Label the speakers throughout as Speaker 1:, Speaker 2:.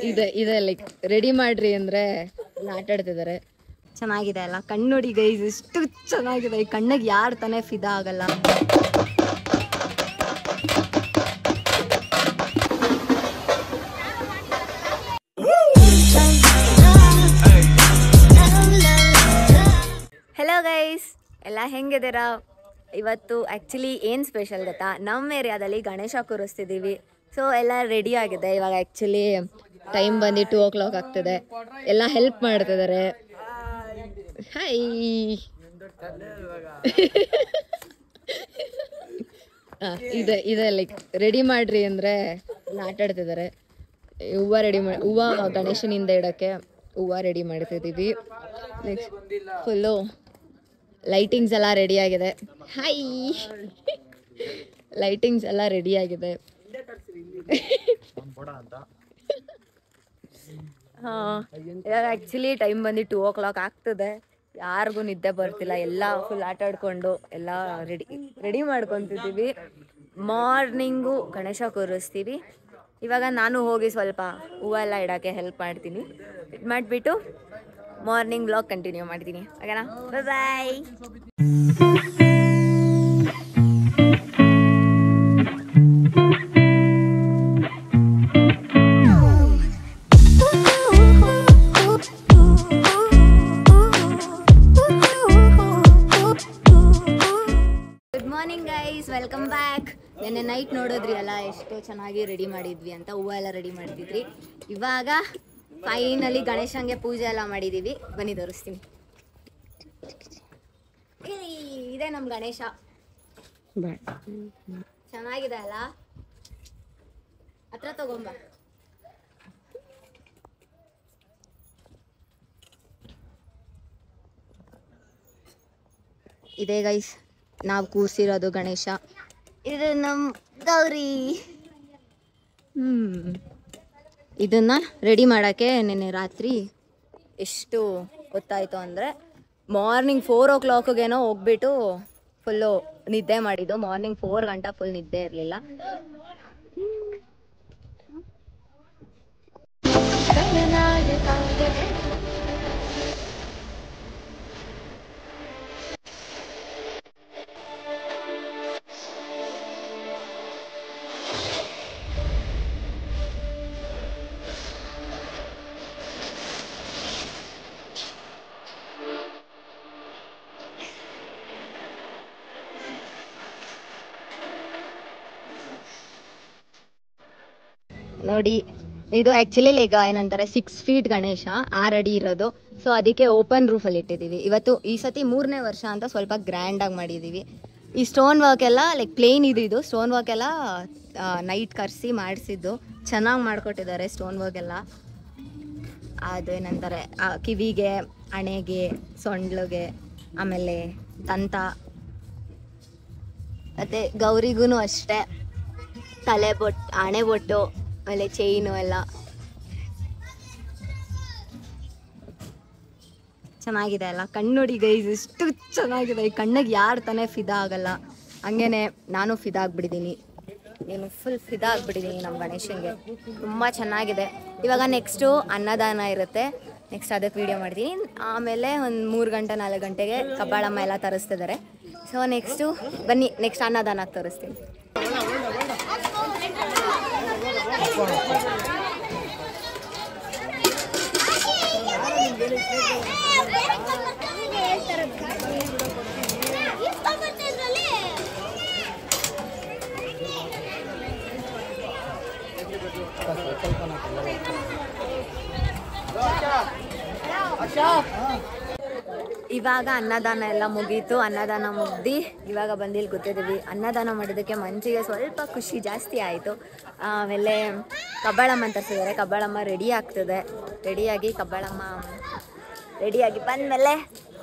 Speaker 1: ಇದೆ like ready ಮಾಡ್ರಿ ಅಂದ್ರೆ ಆಟ ಆಡ್ತಿದ್ದಾರೆ. ಚೆನ್ನಾಗಿದೆ ಅಲ್ಲ, ಕಣ್ಣು ನೋಡಿ ಗೈಸ್ ಎಷ್ಟು ಚೆನ್ನಾಗಿದೆ. ಈ ಕಣ್ಣಿಗೆ ಯಾರು ತಾನೇ ಫಿದಾ ಆಗಲ್ಲ. ಹೆಲೋ ಗೈಸ್, ಎಲ್ಲ ಹೆಂಗಿದ್ದೀರಾ? ಇವತ್ತು ಆ್ಯಕ್ಚುಲಿ ಏನು ಸ್ಪೆಷಲ್ ಗೊತ್ತಾ, ನಮ್ಮ ಏರಿಯಾದಲ್ಲಿ ಗಣೇಶ ಕೂರಿಸ್ತಿದ್ದೀವಿ. ಸೊ ಎಲ್ಲ ರೆಡಿ ಆಗಿದೆ. ಇವಾಗ ಆ್ಯಕ್ಚುಲಿ ಟೈಮ್ ಬಂದು 2 o'clock ಆಗ್ತಿದೆ. ಎಲ್ಲ ಹೆಲ್ಪ್ ಮಾಡ್ತಿದ್ದಾರೆ. ಹಾಯ್ ಇದೆ ಲೈಕ್ ರೆಡಿ ಮಾಡ್ರಿ ಅಂದರೆ ಆಟ ಆಡ್ತಿದ್ದಾರೆ. ಹೂವು ಗಣೇಶನಿಂದ ಇಡೋಕ್ಕೆ ಹೂವು ರೆಡಿ ಮಾಡ್ತಿದ್ದೀವಿ. ನೆಕ್ಸ್ಟ್ ಫುಲ್ಲು ಲೈಟಿಂಗ್ಸ್ ಎಲ್ಲ ರೆಡಿ ಆಗಿದೆ. ಹಾಯ್ ಲೈಟಿಂಗ್ಸ್ ಎಲ್ಲ ರೆಡಿ ಆಗಿದೆ. ಇವಾಗ ಆ್ಯಕ್ಚುಲಿ ಟೈಮ್ ಬಂದು 2 o'clock ಆಗ್ತದೆ. ಯಾರಿಗೂ ನಿದ್ದೆ ಬರ್ತಿಲ್ಲ. ಎಲ್ಲ ಫುಲ್ ಆಟ ಆಡ್ಕೊಂಡು ಎಲ್ಲ ರೆಡಿ ಮಾಡ್ಕೊತಿದ್ದೀವಿ. ಮಾರ್ನಿಂಗು ಗಣೇಶ ಕೂರಿಸ್ತೀವಿ. ಇವಾಗ ನಾನು ಹೋಗಿ ಸ್ವಲ್ಪ ಹೂವೆಲ್ಲ ಇಡೋಕ್ಕೆ ಹೆಲ್ಪ್ ಮಾಡ್ತೀನಿ. ಇದು ಮಾಡಿಬಿಟ್ಟು ಮಾರ್ನಿಂಗ್ ವ್ಲಾಗ್ ಕಂಟಿನ್ಯೂ ಮಾಡ್ತೀನಿ. ಓಕೆನಾ? Bye. Good morning guys, welcome back. ನೆನ್ನೆ ನೈಟ್ ನೋಡಿದ್ರಿ ಅಲ್ಲ ಎಷ್ಟು ಚೆನ್ನಾಗಿ ರೆಡಿ ಮಾಡಿದ್ವಿ ಅಂತ. ಹೂವು ಎಲ್ಲ ರೆಡಿ ಮಾಡ್ತಿದ್ರಿ. ಇವಾಗ ಫೈನಲಿ ಗಣೇಶಂಗೆ ಪೂಜೆ ಎಲ್ಲ ಮಾಡಿದ್ದೀವಿ. ಬನ್ನಿ ತೋರಿಸ್ತೀನಿ. ಇದೆ ನಮ್ಮ ಗಣೇಶ. ಚೆನ್ನಾಗಿದೆ ಅಲ್ಲ? ಹತ್ರ ತಗೊಂಬ. ಇದೆ ಗೈಸ್ ನಾವು ಕೂರಿಸಿರೋದು ಗಣೇಶ. ಇದು ನಮ್ಮ ಗೌರಿ. ಇದನ್ನು ರೆಡಿ ಮಾಡೋಕ್ಕೆ ನೆನ್ನೆ ರಾತ್ರಿ ಎಷ್ಟು ಗೊತ್ತಾಯಿತು ಅಂದರೆ ಮಾರ್ನಿಂಗ್ 4 o'clockಗೇನೋ ಹೋಗ್ಬಿಟ್ಟು ಫುಲ್ಲು ನಿದ್ದೆ ಮಾಡಿದ್ದು. ಮಾರ್ನಿಂಗ್ 4 ಗಂಟೆ ಫುಲ್ ನಿದ್ದೆ ಇರಲಿಲ್ಲ. ನೋಡಿ, ಇದು ಆ್ಯಕ್ಚುಲಿ ಲೈಕ್ ಏನಂತಾರೆ 6 feet ಗಣೇಶ, 6 ಅಡಿ ಇರೋದು. ಸೊ ಅದಕ್ಕೆ ಓಪನ್ ರೂಫಲ್ಲಿ ಇಟ್ಟಿದ್ದೀವಿ. ಈ ಸತಿ 3ನೇ ವರ್ಷ ಅಂತ ಸ್ವಲ್ಪ ಗ್ರ್ಯಾಂಡಾಗಿ ಮಾಡಿದ್ದೀವಿ. ಈ ಸ್ಟೋನ್ ವರ್ಕ್ ಎಲ್ಲ ಲೈಕ್ ಪ್ಲೇನ್ ಇದು ಸ್ಟೋನ್ ವರ್ಕ್ ಎಲ್ಲ ನೈಟ್ ಕರೆಸಿ ಮಾಡಿಸಿದ್ದು. ಚೆನ್ನಾಗಿ ಮಾಡಿಕೊಟ್ಟಿದ್ದಾರೆ ಸ್ಟೋನ್ ವರ್ಕ್ ಎಲ್ಲ. ಅದು ಏನಂತಾರೆ ಕಿವಿಗೆ, ಹಣೆಗೆ, ಸೊಂಡ್ಲಿಗೆ, ಆಮೇಲೆ ದಂತ, ಮತ್ತು ಗೌರಿಗೂ ಅಷ್ಟೇ ತಲೆ ಬೊಟ್ಟು, ಹಣೆ ಬೊಟ್ಟು, ಆಮೇಲೆ ಚೈನು ಎಲ್ಲ ಚೆನ್ನಾಗಿದೆ ಅಲ್ಲ? ಕಣ್ಣು ನೋಡಿ ಗೈಸ್ ಎಷ್ಟು ಚೆನ್ನಾಗಿದೆ. ಈ ಕಣ್ಣಿಗೆ ಯಾರು ತಾನೇ ಫಿದಾ ಆಗಲ್ಲ. ಹಂಗೇನೆ ನಾನು ಫಿದಾ ಆಗಿಬಿಟ್ಟಿದ್ದೀನಿ. ನೀನು ಫುಲ್ ಫಿದಾ ಆಗಿಬಿಟ್ಟಿದ್ದೀನಿ ನಮ್ಮ ಗಣೇಶನಿಗೆ. ತುಂಬ ಚೆನ್ನಾಗಿದೆ. ಇವಾಗ ನೆಕ್ಸ್ಟು ಅನ್ನದಾನ ಇರುತ್ತೆ. ನೆಕ್ಸ್ಟ್ ಅದಕ್ಕೆ ವೀಡಿಯೋ ಮಾಡ್ತೀನಿ. ಆಮೇಲೆ ಒಂದು 3 ಗಂಟೆ 4 ಗಂಟೆಗೆ ಕಬ್ಬಾಳಮ್ಮ ಎಲ್ಲ ತರಿಸ್ತಿದ್ದಾರೆ. ಸೊ ನೆಕ್ಸ್ಟು ಬನ್ನಿ ನೆಕ್ಸ್ಟ್ ಅನ್ನದಾನಕ್ಕೆ ತರಿಸ್ತೀನಿ. ಇವಾಗ ಅನ್ನದಾನ ಎಲ್ಲ ಮುಗೀತು. ಅನ್ನದಾನ ಮುಗ್ದು ಇವಾಗ ಬಂದಿಲ್ಲಿ ಕೂತಿದ್ದೀವಿ. ಅನ್ನದಾನ ಮಾಡೋದಕ್ಕೆ ಮನಸ್ಸಿಗೆ ಸ್ವಲ್ಪ ಖುಷಿ ಜಾಸ್ತಿ ಆಯಿತು. ಆಮೇಲೆ ಕಬ್ಬಾಳಮ್ಮ ತರಿಸಿದ್ದಾರೆ. ಕಬ್ಬಾಳಮ್ಮ ರೆಡಿ ಆಗ್ತದೆ. ಕಬ್ಬಾಳಮ್ಮ ರೆಡಿಯಾಗಿ ಬಂದಮೇಲೆ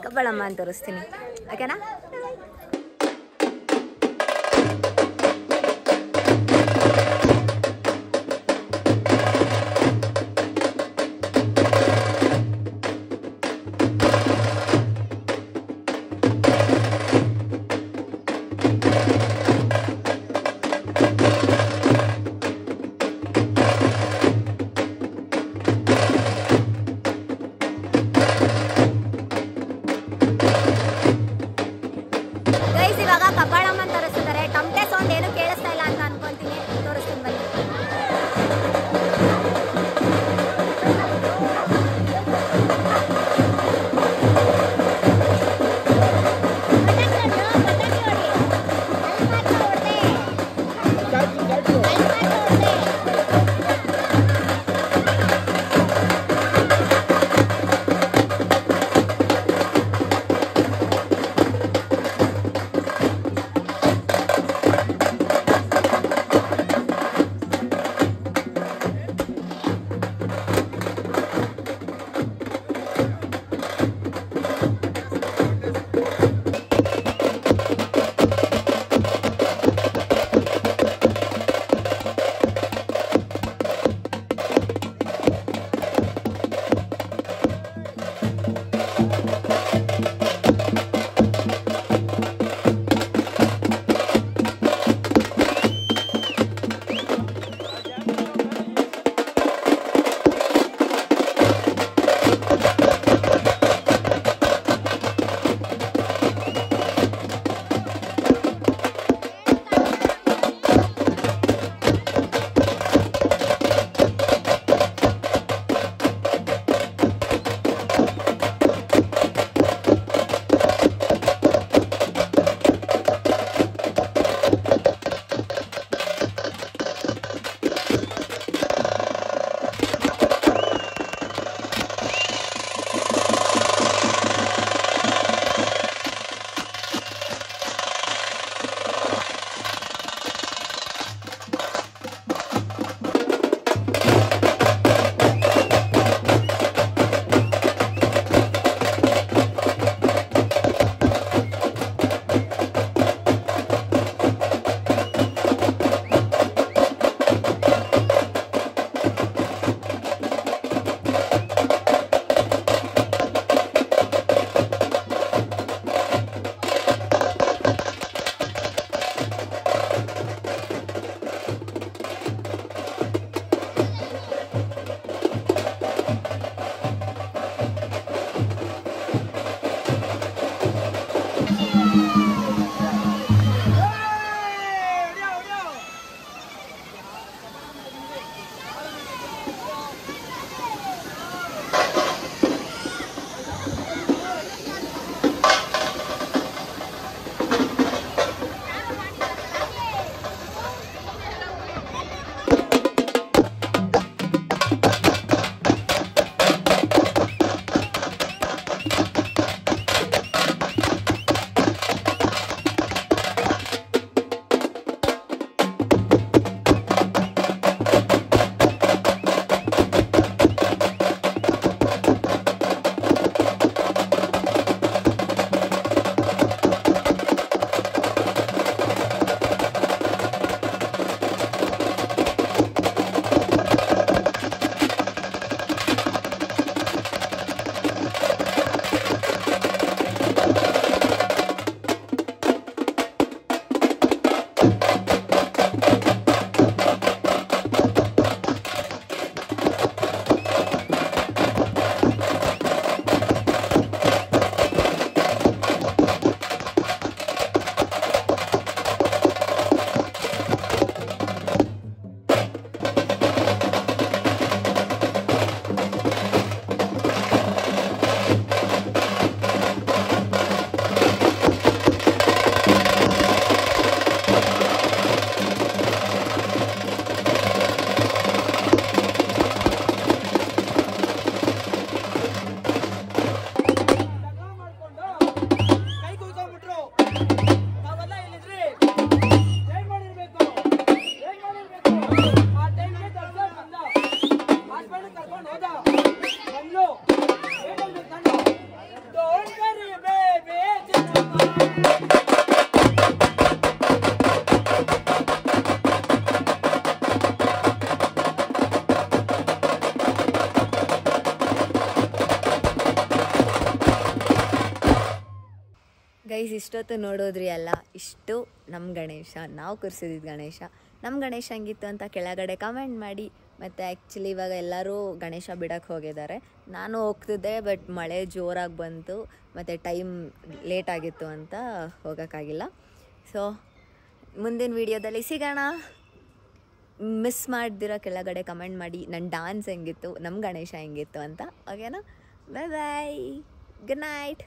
Speaker 1: ಕಬ್ಬಾಳಮ್ಮ ಅಂತ ತೋರಿಸ್ತೀನಿ. ಓಕೆನಾ? ಗೈಸ್ ಇಷ್ಟೊತ್ತು ನೋಡೋದ್ರಿ ಅಲ್ಲ, ಇಷ್ಟು ನಮ್ಮ ಗಣೇಶ, ನಾವು ಕೂರಿಸಿದ್ದು ಗಣೇಶ. ನಮ್ಮ ಗಣೇಶ ಹೆಂಗಿತ್ತು ಅಂತ ಕೆಳಗಡೆ ಕಮೆಂಟ್ ಮಾಡಿ. ಮತ್ತು ಆ್ಯಕ್ಚುಲಿ ಇವಾಗ ಎಲ್ಲರೂ ಗಣೇಶ ಬಿಡೋಕ್ಕೆ ಹೋಗಿದ್ದಾರೆ. ನಾನು ಹೋಗ್ತಿದ್ದೆ, ಬಟ್ ಮಳೆ ಜೋರಾಗಿ ಬಂತು ಮತ್ತು ಟೈಮ್ ಲೇಟ್ ಆಗಿತ್ತು ಅಂತ ಹೋಗೋಕ್ಕಾಗಿಲ್ಲ. ಸೊ ಮುಂದಿನ ವೀಡಿಯೋದಲ್ಲಿ ಸಿಗೋಣ. ಮಿಸ್ ಮಾಡ್ದಿರೋ ಕೆಳಗಡೆ ಕಮೆಂಟ್ ಮಾಡಿ ನನ್ನ ಡ್ಯಾನ್ಸ್ ಹೆಂಗಿತ್ತು, ನಮ್ಮ ಗಣೇಶ ಹೆಂಗಿತ್ತು ಅಂತ. ಓಕೆನಾ? ಬಾಯ್ ಬಾಯ್, ಗುಡ್ ನೈಟ್.